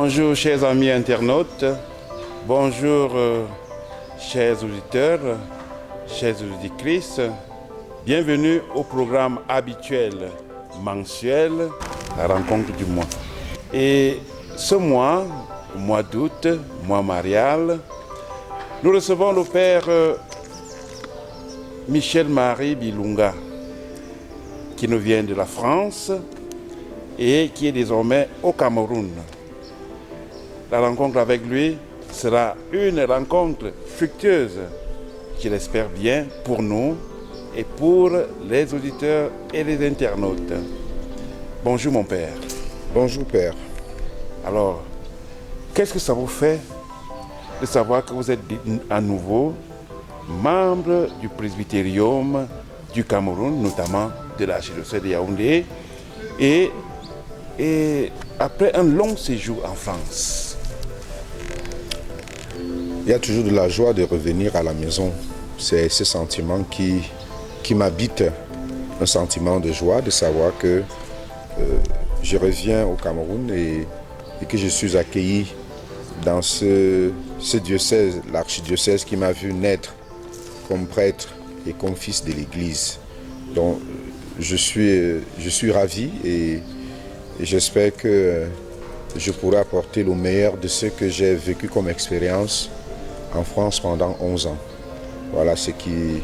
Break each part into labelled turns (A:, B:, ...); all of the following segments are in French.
A: Bonjour chers amis internautes, bonjour chers auditeurs, chères auditrices. Bienvenue au programme habituel mensuel, la rencontre du mois. Et ce mois, mois d'août, mois marial, nous recevons le père Michel-Marie Bilunga, qui nous vient de la France et qui est désormais au Cameroun. La rencontre avec lui sera une rencontre fructueuse, je l'espère bien, pour nous et pour les auditeurs et les internautes. Bonjour mon père.
B: Bonjour père.
A: Alors, qu'est-ce que ça vous fait de savoir que vous êtes à nouveau membre du presbytérium du Cameroun, notamment de l'archidiocèse de Yaoundé, et après un long séjour en France?
B: Il y a toujours de la joie de revenir à la maison. C'est ce sentiment qui m'habite, un sentiment de joie de savoir que je reviens au Cameroun et que je suis accueilli dans ce diocèse, l'archidiocèse qui m'a vu naître comme prêtre et comme fils de l'Église. Donc je suis ravi et j'espère que je pourrai apporter le meilleur de ce que j'ai vécu comme expérience en France pendant 11 ans. Voilà, ce qui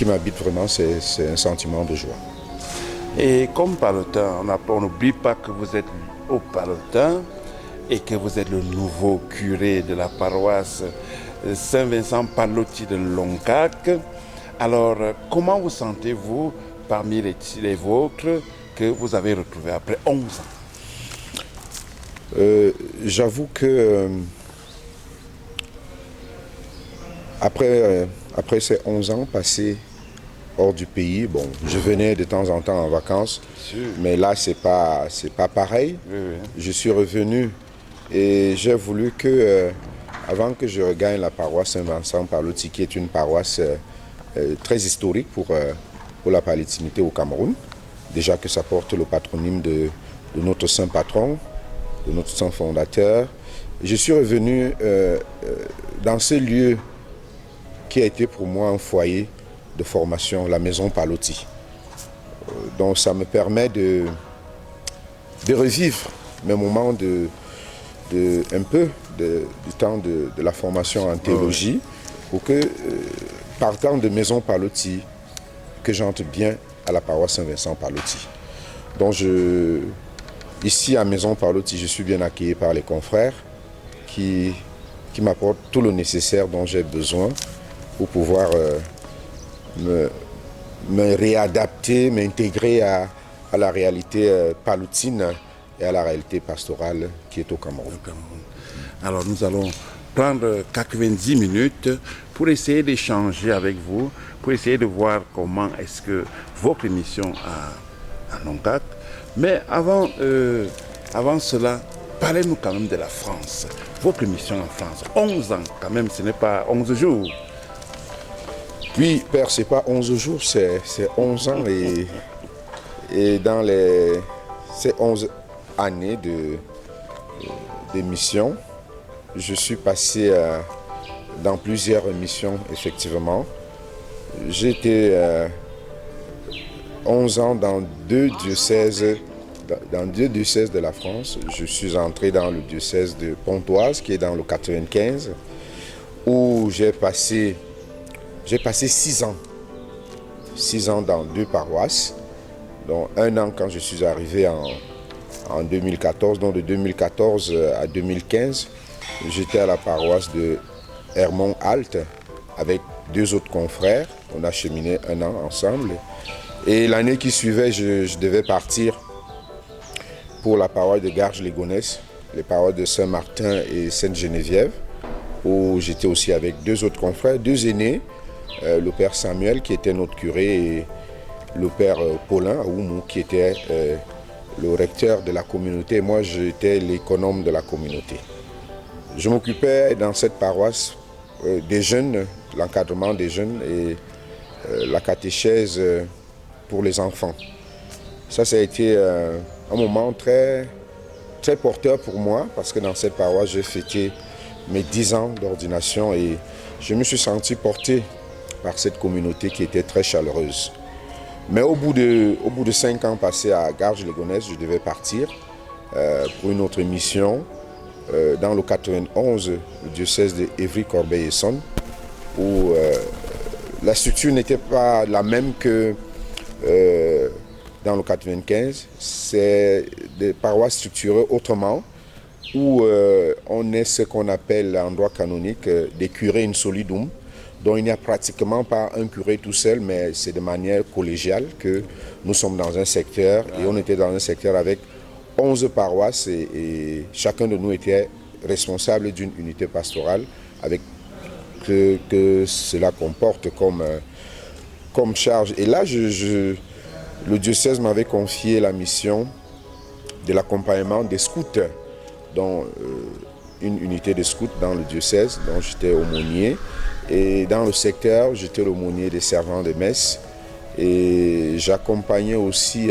B: m'habite vraiment, c'est un sentiment de joie.
A: Et comme Pallotin, on n'oublie pas que vous êtes au Pallotin et que vous êtes le nouveau curé de la paroisse Saint-Vincent Pallotti de Loncac. Alors, comment vous sentez-vous parmi les vôtres que vous avez retrouvés après 11 ans?
B: J'avoue que après ces 11 ans passés hors du pays, bon, je venais de temps en temps en vacances, mais là c'est pas pareil.
A: Oui.
B: Je suis revenu et j'ai voulu que, avant que je regagne la paroisse Saint-Vincent Pallotti, qui est une paroisse très historique pour la pallotinité au Cameroun, déjà que ça porte le patronyme de notre saint patron, de notre saint fondateur. Je suis revenu dans ce lieu qui a été pour moi un foyer de formation, la maison Pallotti. Donc ça me permet de revivre mes moments du temps de la formation en théologie, pour que, partant de maison Pallotti, que j'entre bien à la paroisse Saint-Vincent Pallotti. Donc ici à Maison Pallotti, je suis bien accueilli par les confrères qui m'apportent tout le nécessaire dont j'ai besoin pour pouvoir me réadapter, m'intégrer à la réalité pallottine et à la réalité pastorale qui est au Cameroun.
A: Alors nous allons prendre 90 minutes pour essayer d'échanger avec vous, pour essayer de voir comment est-ce que votre émission à Loncac. Mais avant cela, parlez-nous quand même de la France. Votre émission en France, 11 ans quand même, ce n'est pas 11 jours.
B: Oui, père, c'est pas 11 jours, c'est 11 ans et dans ces 11 années de mission, je suis passé dans plusieurs missions, effectivement. J'ai été 11 ans dans deux diocèses de la France. Je suis entré dans le diocèse de Pontoise, qui est dans le 95, où j'ai passé 6 ans. 6 ans dans deux paroisses, dont un an quand je suis arrivé en 2014. Donc de 2014 à 2015, j'étais à la paroisse de Hermont-Halte avec 2 autres confrères. On a cheminé un an ensemble. Et l'année qui suivait, je devais partir pour la paroisse de Garges-les-Gonesse, les paroisses de Saint-Martin et Sainte-Geneviève, où j'étais aussi avec 2 autres confrères, 2 aînés, le père Samuel qui était notre curé et le père Paulin Aoumou qui était le recteur de la communauté. Moi, j'étais l'économe de la communauté. Je m'occupais dans cette paroisse des jeunes, l'encadrement des jeunes et la catéchèse pour les enfants. Ça a été un moment très, très porteur pour moi parce que dans cette paroisse, j'ai fêté mes 10 ans d'ordination et je me suis senti porté par cette communauté qui était très chaleureuse. Mais au bout de 5 ans passés à Garges-les-Gonesse, je devais partir pour une autre mission dans le 91, le diocèse de Évry-Corbeil-Essonnes, où la structure n'était pas la même que dans le 95. C'est des paroisses structurées autrement, où on est ce qu'on appelle en droit canonique des curés in solidum, dont il n'y a pratiquement pas un curé tout seul, mais c'est de manière collégiale que nous sommes dans un secteur, et on était dans un secteur avec 11 paroisses, et chacun de nous était responsable d'une unité pastorale, avec que cela comporte comme charge. Et là, le diocèse m'avait confié la mission de l'accompagnement des scouts, dont une unité de scouts dans le diocèse, dont j'étais aumônier. Et dans le secteur, j'étais l'aumônier des servants de messe. Et j'accompagnais aussi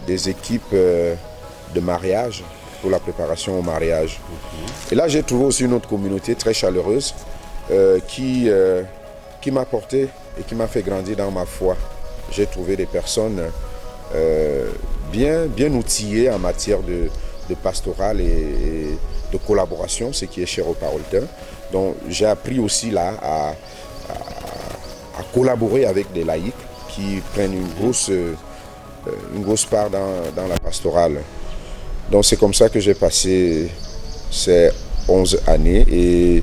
B: des équipes de mariage, pour la préparation au mariage. Et là, j'ai trouvé aussi une autre communauté très chaleureuse qui m'a porté et qui m'a fait grandir dans ma foi. J'ai trouvé des personnes bien outillées en matière de pastoral et de collaboration, ce qui est cher aux Paroltains. Donc j'ai appris aussi là à collaborer avec des laïcs qui prennent une grosse part dans la pastorale. Donc c'est comme ça que j'ai passé ces 11 années. Et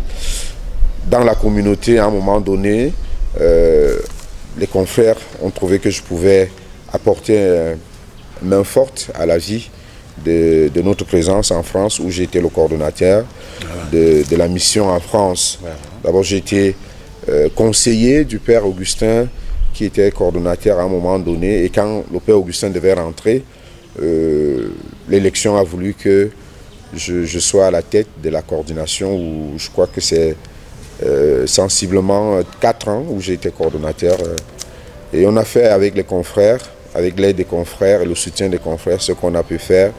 B: dans la communauté, à un moment donné, les confrères ont trouvé que je pouvais apporter main forte à la vie de notre présence en France, où j'étais le coordonnateur de la mission en France. D'abord, j'ai été conseiller du Père Augustin, qui était coordonnateur à un moment donné. Et quand le Père Augustin devait rentrer, l'élection a voulu que je sois à la tête de la coordination, où je crois que c'est sensiblement 4 ans où j'ai été coordonnateur. Et on a fait avec les confrères, avec l'aide des confrères et le soutien des confrères, ce qu'on a pu faire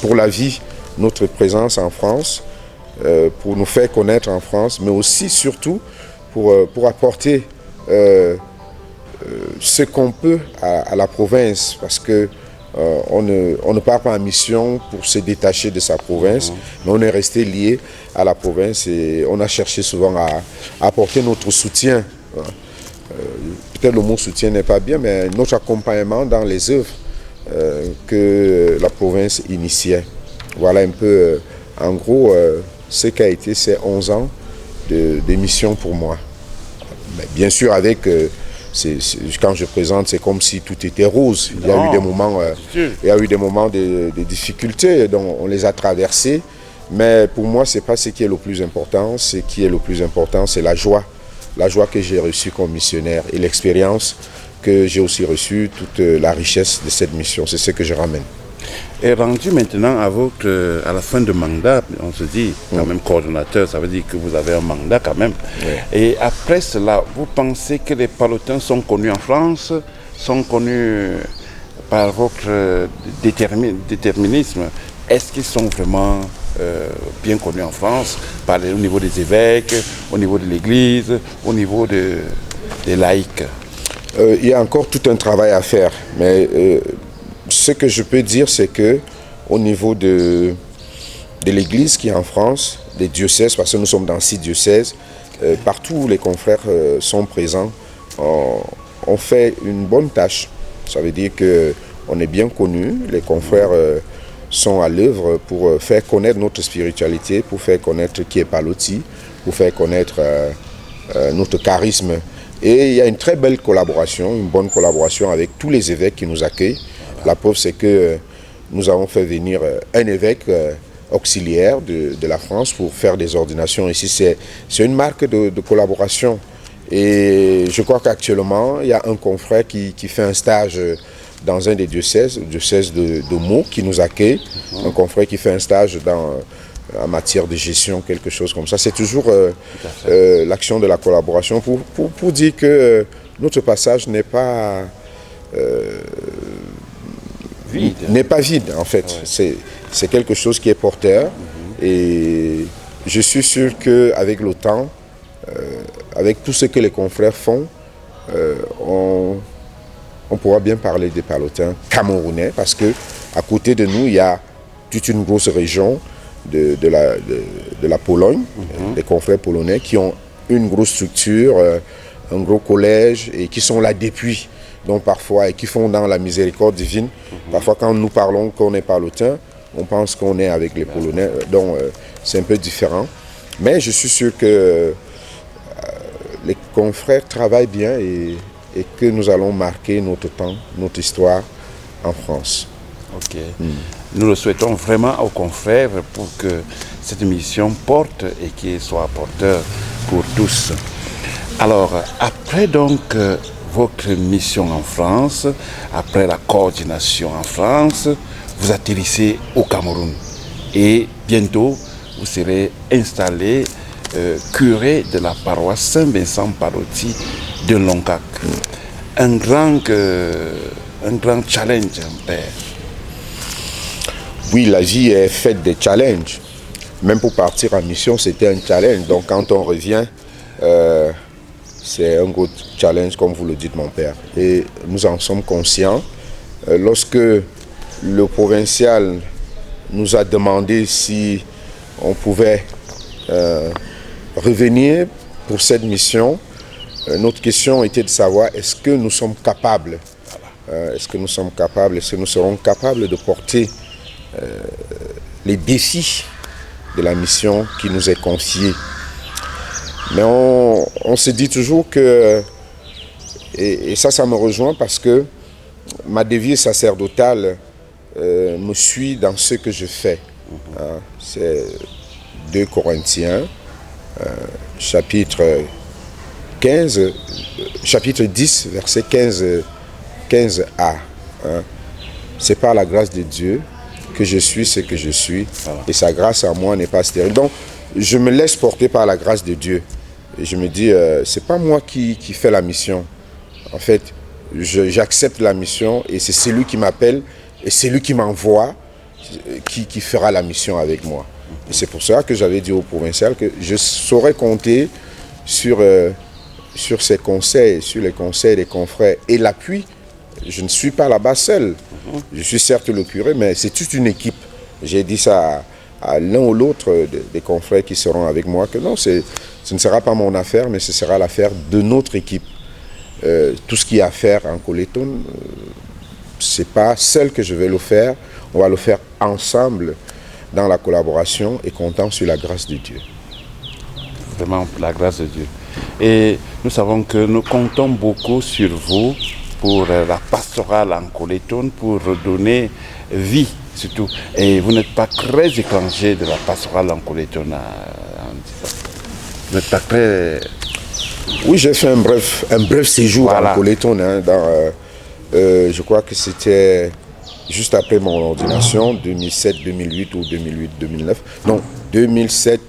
B: pour la vie, notre présence en France, pour nous faire connaître en France, mais aussi, surtout, pour apporter ce qu'on peut à la province, parce que on ne part pas en mission pour se détacher de sa province, mais on est resté lié à la province et on a cherché souvent à apporter notre soutien. Peut-être le mot soutien n'est pas bien, mais notre accompagnement dans les œuvres que la province initiait. Voilà un peu, en gros, ce qu'a été ces 11 ans de mission pour moi. Mais bien sûr, avec... quand je présente, c'est comme si tout était rose. Il y a eu des moments de difficultés, donc on les a traversés. Mais pour moi, ce n'est pas ce qui est le plus important. Ce qui est le plus important, c'est la joie. La joie que j'ai reçue comme missionnaire et l'expérience que j'ai aussi reçue, toute la richesse de cette mission. C'est ce que je ramène.
A: Et rendu maintenant à la fin de mandat, on se dit, quand même coordonnateur, ça veut dire que vous avez un mandat quand même. Oui. Et après cela, vous pensez que les Paroltains sont connus en France, sont connus par votre déterminisme? Est-ce qu'ils sont vraiment bien connus en France, au niveau des évêques, au niveau de l'Église, au niveau des laïcs?
B: Il y a encore tout un travail à faire, mais ce que je peux dire, c'est que au niveau de l'Église qui est en France, des diocèses, parce que nous sommes dans 6 diocèses, partout où les confrères sont présents, on fait une bonne tâche. Ça veut dire qu'on est bien connus, les confrères sont à l'œuvre pour faire connaître notre spiritualité, pour faire connaître qui est Pallotti, pour faire connaître notre charisme. Et il y a une très belle collaboration, une bonne collaboration avec tous les évêques qui nous accueillent. La preuve, c'est que nous avons fait venir un évêque auxiliaire de la France pour faire des ordinations ici. C'est une marque de collaboration. Et je crois qu'actuellement, il y a un confrère qui fait un stage dans un des diocèses, le diocèse de Meaux, qui nous accueille. Un confrère qui fait un stage en matière de gestion, quelque chose comme ça. C'est toujours l'action de la collaboration pour dire que notre passage n'est pas
A: vide.
B: N'est pas vide, en fait. Ouais. C'est quelque chose qui est porteur. Et je suis sûr qu'avec le temps, avec tout ce que les confrères font, on pourra bien parler des palotins camerounais, parce qu'à côté de nous, il y a toute une grosse région de la Pologne, des confrères polonais qui ont une grosse structure, un gros collège, et qui sont là depuis. Donc parfois, et qui font dans la miséricorde divine. Parfois, quand nous parlons qu'on est palotins, on pense qu'on est avec les Polonais. Donc c'est un peu différent. Mais je suis sûr que les confrères travaillent bien et que nous allons marquer notre temps, notre histoire en France.
A: Ok. Nous le souhaitons vraiment aux confrères pour que cette mission porte et qu'elle soit porteur pour tous. Alors, après donc votre mission en France, après la coordination en France, vous atterrissez au Cameroun et bientôt vous serez installé curé de la paroisse Saint-Vincent-Pallotti de Longac. Un grand challenge, père.
B: Oui, la vie est faite de challenges. Même pour partir en mission, c'était un challenge. Donc quand on revient, c'est un gros challenge, comme vous le dites, mon père. Et nous en sommes conscients. Lorsque le provincial nous a demandé si on pouvait revenir pour cette mission, notre question était de savoir est-ce que nous sommes capables, est-ce que nous serons capables de porter les défis de la mission qui nous est confiée. Mais on se dit toujours que, et ça me rejoint parce que ma devise sacerdotale me suit dans ce que je fais. C'est 2 Corinthiens, chapitre 10, verset 15a. C'est par la grâce de Dieu que je suis ce que je suis, et sa grâce en moi n'est pas stérile. Donc, je me laisse porter par la grâce de Dieu. Et je me dis, c'est pas moi qui fais la mission. En fait, j'accepte la mission et c'est celui qui m'appelle et celui qui m'envoie qui fera la mission avec moi. Et c'est pour ça que j'avais dit au provincial que je saurais compter sur ses conseils, sur les conseils des confrères et l'appui. Je ne suis pas là-bas seul. Je suis certes le curé, mais c'est toute une équipe. J'ai dit ça à l'un ou l'autre des confrères qui seront avec moi, que non, ce ne sera pas mon affaire, mais ce sera l'affaire de notre équipe. Tout ce qu'il y a à faire en Coléton, ce n'est pas seul que je vais le faire, on va le faire ensemble dans la collaboration et comptant sur la grâce de Dieu.
A: Vraiment, la grâce de Dieu. Et nous savons que nous comptons beaucoup sur vous pour la pastorale en Coléton, pour redonner vie surtout. Et vous n'êtes pas très étranger de la pastorale en Coléton. Vous n'êtes pas très...
B: Oui, j'ai fait un bref séjour en Coléton. Je crois que c'était juste après mon ordination, 2007, 2008 ou 2008, 2009. Non, 2007,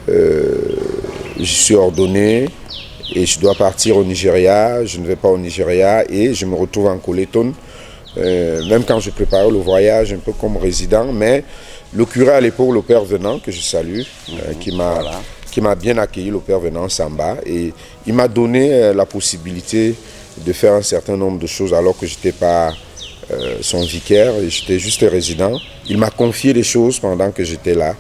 B: je suis ordonné et je dois partir au Nigeria. Je ne vais pas au Nigeria et je me retrouve en Coléton. Même quand je préparais le voyage, un peu comme résident, mais le curé à l'époque, le père Venant, que je salue, qui m'a bien accueilli, le père Venant Samba, et il m'a donné la possibilité de faire un certain nombre de choses alors que je n'étais pas son vicaire, et j'étais juste résident. Il m'a confié des choses pendant que j'étais là,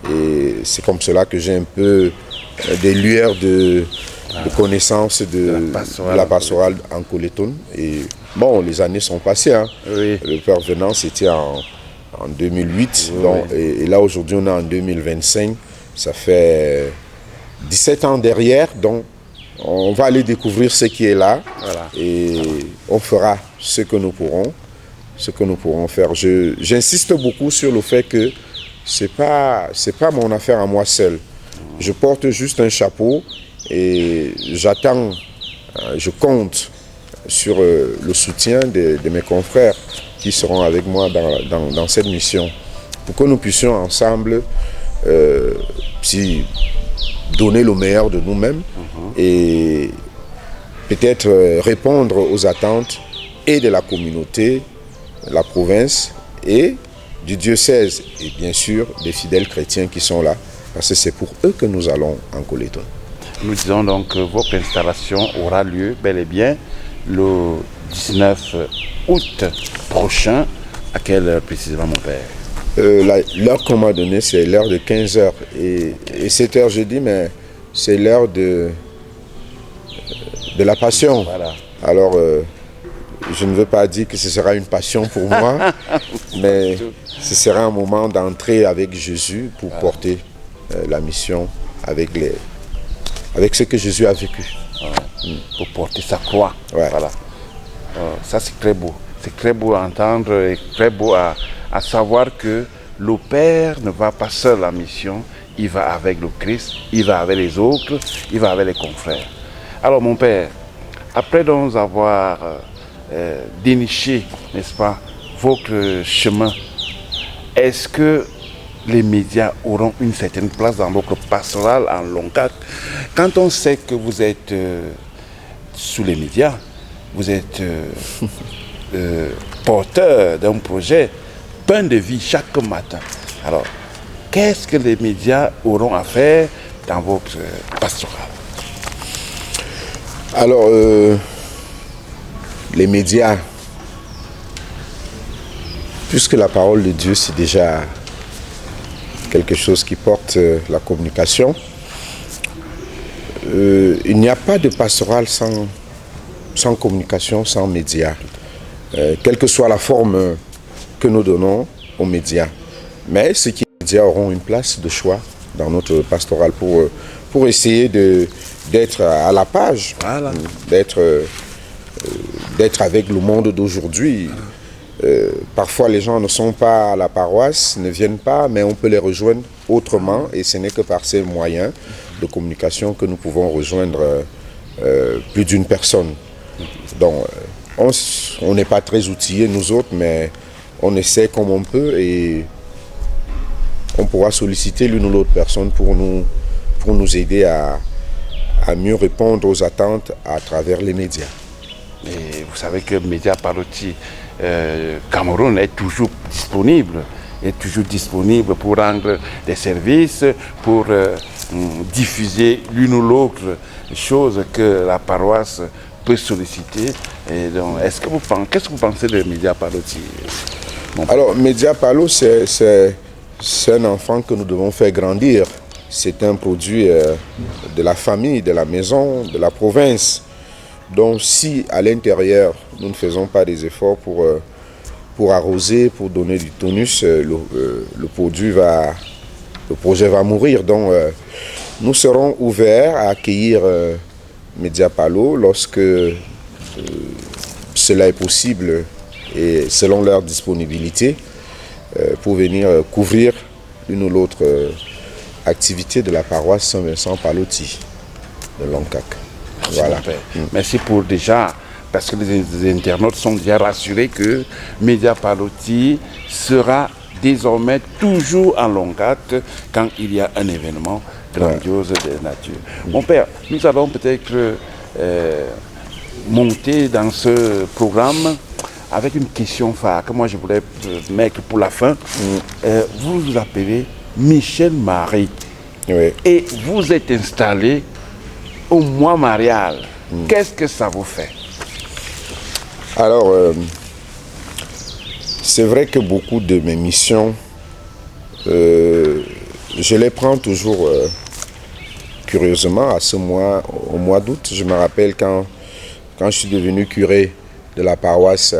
B: et c'est comme cela que j'ai un peu des lueurs de connaissance de la pastorale en Coléton. Et bon, les années sont passées. Hein. Oui. Le père Venant, c'était en 2008. Oui, donc, oui. Et là, aujourd'hui, on est en 2025. Ça fait 17 ans derrière. Donc, on va aller découvrir ce qui est là. Voilà. Et on fera ce que nous pourrons faire. J'insiste beaucoup sur le fait que c'est pas mon affaire à moi seul. Je porte juste un chapeau et j'attends, je compte sur le soutien de mes confrères qui seront avec moi dans cette mission pour que nous puissions ensemble donner le meilleur de nous-mêmes et peut-être répondre aux attentes et de la communauté la province et du diocèse et bien sûr des fidèles chrétiens qui sont là parce que c'est pour eux que nous allons en Coléton.
A: Nous disons donc que votre installation aura lieu bel et bien le 19 août prochain. À quelle heure précisément, mon père?
B: L'heure qu'on m'a donnée, c'est l'heure de 15h. Et cette heure, je dis, mais c'est l'heure de la passion.
A: Voilà.
B: Alors, je ne veux pas dire que ce sera une passion pour moi, mais ce sera un moment d'entrer avec Jésus pour porter la mission avec ce que Jésus a vécu.
A: Pour porter sa croix.
B: Ouais.
A: Voilà. Ça, c'est très beau. C'est très beau à entendre et très beau à savoir que le Père ne va pas seul à la mission, il va avec le Christ, il va avec les autres, il va avec les confrères. Alors, mon Père, après donc avoir déniché, n'est-ce pas, votre chemin, est-ce que les médias auront une certaine place dans votre pastoral en Longuecaque? Quand on sait que vous êtes sous les médias, vous êtes porteur d'un projet, pain de vie chaque matin. Alors, qu'est-ce que les médias auront à faire dans votre pastoral?
B: Alors, les médias, puisque la parole de Dieu, c'est déjà quelque chose qui porte la communication, il n'y a pas de pastoral sans communication, sans médias, quelle que soit la forme que nous donnons aux médias. Mais les médias auront une place de choix dans notre pastoral pour essayer d'être à la page,
A: Voilà.
B: d'être avec le monde d'aujourd'hui. Parfois les gens ne sont pas à la paroisse, ne viennent pas, mais on peut les rejoindre autrement et ce n'est que par ces moyens de communication que nous pouvons rejoindre plus d'une personne. Donc on n'est pas très outillés nous autres, mais on essaie comme on peut et on pourra solliciter l'une ou l'autre personne pour nous aider à mieux répondre aux attentes à travers les médias.
A: Et vous savez que Média Palotti Cameroun est toujours disponible pour rendre des services, pour diffuser l'une ou l'autre chose que la paroisse peut solliciter. Et donc, qu'est-ce que vous pensez de Média Palotti?
B: Alors, Média Palo, c'est un enfant que nous devons faire grandir. C'est un produit de la famille, de la maison, de la province. Donc si à l'intérieur, nous ne faisons pas des efforts pour arroser, pour donner du tonus, le projet va mourir. Donc nous serons ouverts à accueillir Média Palo lorsque cela est possible et selon leur disponibilité pour venir couvrir l'une ou l'autre activité de la paroisse Saint-Vincent Palotti de Longuecaque. Voilà.
A: Merci pour déjà, parce que les internautes sont déjà rassurés que Média Palotti sera désormais toujours en Longuecaque quand il y a un événement grandiose de nature. Mon père, nous allons peut-être monter dans ce programme avec une question phare que moi je voulais mettre pour la fin. Vous vous appelez Michel Marie et vous êtes installé au mois marial. Qu'est-ce que ça vous fait?
B: Alors, c'est vrai que beaucoup de mes missions, je les prends toujours curieusement à ce mois, au mois d'août. Je me rappelle quand je suis devenu curé de la paroisse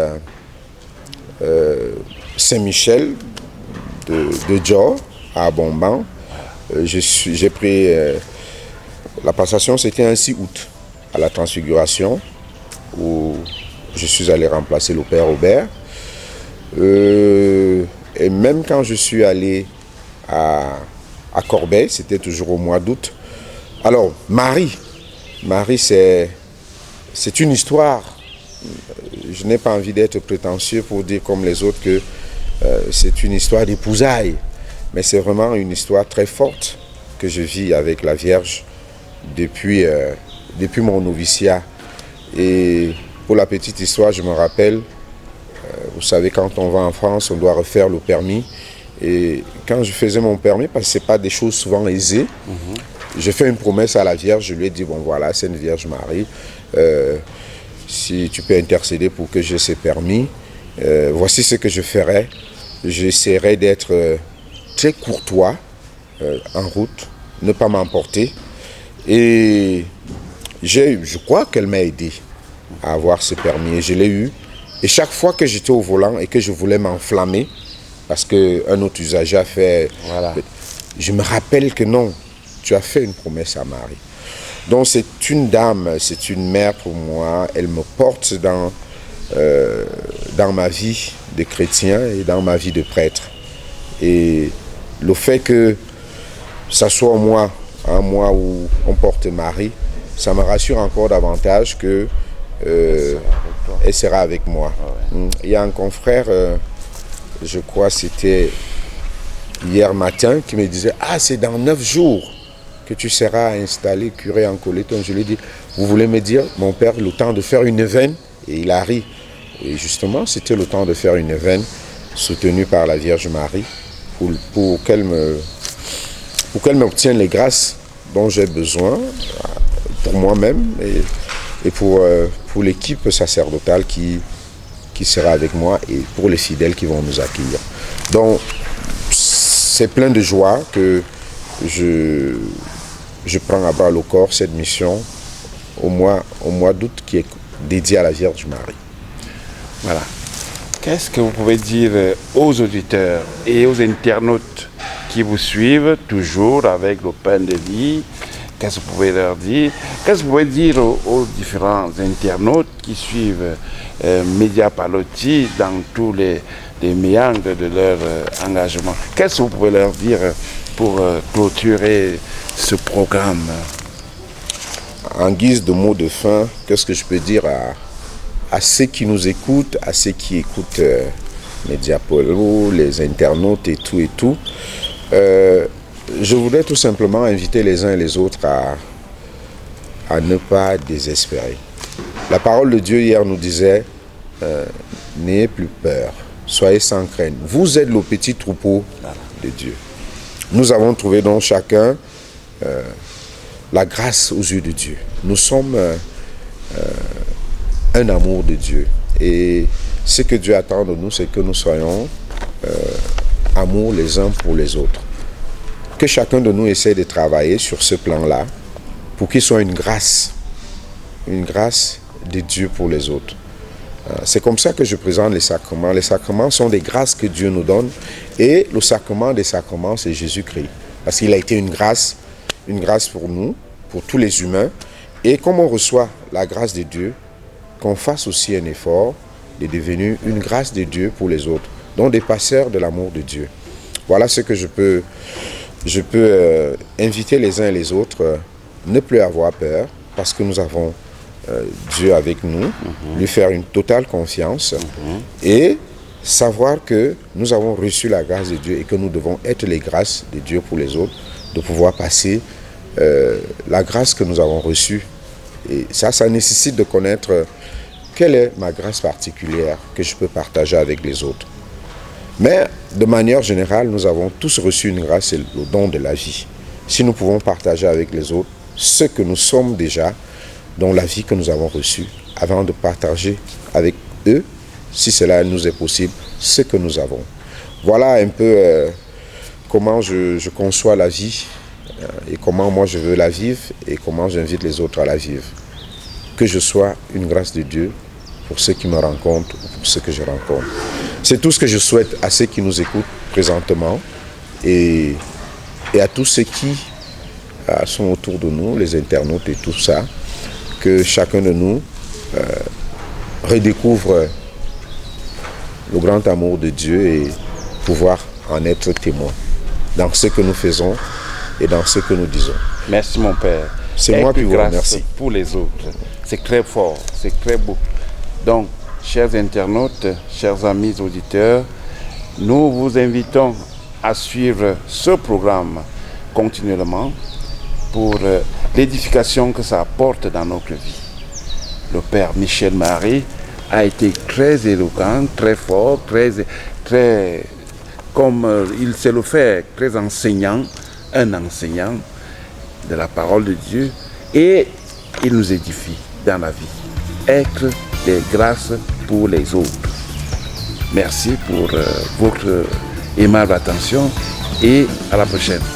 B: Saint-Michel de Djor à Bomban, j'ai pris la passation, c'était un 6 août à la Transfiguration où je suis allé remplacer le Père Aubert. Et même quand je suis allé à Corbeil, c'était toujours au mois d'août. Alors, Marie, c'est une histoire. Je n'ai pas envie d'être prétentieux pour dire comme les autres que c'est une histoire d'épousailles. Mais c'est vraiment une histoire très forte que je vis avec la Vierge depuis mon noviciat. Et pour la petite histoire, je me rappelle, Vous savez, quand on va en France, on doit refaire le permis. Et quand je faisais mon permis, parce que ce n'est pas des choses souvent aisées, j'ai fait une promesse à la Vierge. Je lui ai dit, bon voilà, c'est une Vierge Marie. Si tu peux intercéder pour que j'ai ce permis, voici ce que je ferai. J'essaierai d'être très courtois en route, ne pas m'emporter. Et je crois qu'elle m'a aidé à avoir ce permis et je l'ai eu. Et chaque fois que j'étais au volant et que je voulais m'enflammer, parce qu'un autre usager a fait...
A: Voilà.
B: Je me rappelle que non, tu as fait une promesse à Marie. Donc c'est une dame, c'est une mère pour moi. Elle me porte dans ma vie de chrétien et dans ma vie de prêtre. Et le fait que ça soit un mois où on porte Marie, ça me rassure encore davantage que elle sera avec moi. Ah ouais. Il y a un confrère, je crois c'était hier matin, qui me disait « Ah, c'est dans 9 jours que tu seras installé curé en Coléton. » Je lui ai dit « Vous voulez me dire, mon père, le temps de faire une neuvaine ?» Et il a ri. Et justement, c'était le temps de faire une neuvaine soutenue par la Vierge Marie pour qu'elle m'obtienne les grâces dont j'ai besoin pour moi-même et pour l'équipe sacerdotale qui sera avec moi et pour les fidèles qui vont nous accueillir. Donc, c'est plein de joie que je prends à bras le corps cette mission au mois d'août qui est dédié à la Vierge Marie.
A: Voilà. Qu'est-ce que vous pouvez dire aux auditeurs et aux internautes qui vous suivent toujours avec le pain de vie? Qu'est-ce que vous pouvez leur dire? Qu'est-ce que vous pouvez dire aux différents internautes qui suivent Média Palotti dans tous les méandres de leur engagement? Qu'est-ce que vous pouvez leur dire pour clôturer ce programme?
B: En guise de mot de fin, qu'est-ce que je peux dire à ceux qui nous écoutent, à ceux qui écoutent Média Polo, les internautes et tout. Je voudrais tout simplement inviter les uns et les autres à ne pas désespérer. La parole de Dieu hier nous disait n'ayez plus peur, soyez sans crainte. Vous êtes le petit troupeau de Dieu. Nous avons trouvé donc chacun la grâce aux yeux de Dieu. Nous sommes un amour de Dieu. Et ce que Dieu attend de nous, c'est que nous soyons amour les uns pour les autres. Que chacun de nous essaie de travailler sur ce plan-là pour qu'il soit une grâce de Dieu pour les autres. C'est comme ça que je présente les sacrements. Les sacrements sont des grâces que Dieu nous donne et le sacrement des sacrements, c'est Jésus-Christ. Parce qu'il a été une grâce pour nous, pour tous les humains. Et comme on reçoit la grâce de Dieu, qu'on fasse aussi un effort de devenir une grâce de Dieu pour les autres, donc des passeurs de l'amour de Dieu. Voilà ce que je peux inviter les uns et les autres, ne plus avoir peur, parce que nous avons Dieu avec nous, lui faire une totale confiance et savoir que nous avons reçu la grâce de Dieu et que nous devons être les grâces de Dieu pour les autres, de pouvoir passer la grâce que nous avons reçue. Et ça nécessite de connaître quelle est ma grâce particulière que je peux partager avec les autres. Mais de manière générale, nous avons tous reçu une grâce et le don de la vie. Si nous pouvons partager avec les autres ce que nous sommes déjà, dans la vie que nous avons reçue, avant de partager avec eux, si cela nous est possible, ce que nous avons. Voilà un peu comment je conçois la vie et comment moi je veux la vivre et comment j'invite les autres à la vivre. Que je sois une grâce de Dieu pour ceux qui me rencontrent ou pour ceux que je rencontre. C'est tout ce que je souhaite à ceux qui nous écoutent présentement et à tous ceux qui sont autour de nous, les internautes et tout ça, que chacun de nous redécouvre le grand amour de Dieu et pouvoir en être témoin dans ce que nous faisons et dans ce que nous disons.
A: Merci mon Père.
B: C'est moi qui vous remercie.
A: Pour les autres. C'est très fort, c'est très beau. Donc, chers internautes, chers amis auditeurs, nous vous invitons à suivre ce programme continuellement pour l'édification que ça apporte dans notre vie. Le Père Michel Marie a été très éloquent, très fort, très comme il sait le faire, très enseignant, un enseignant de la parole de Dieu, et il nous édifie dans la vie. Être des grâces pour les autres. Merci pour votre aimable attention et à la prochaine.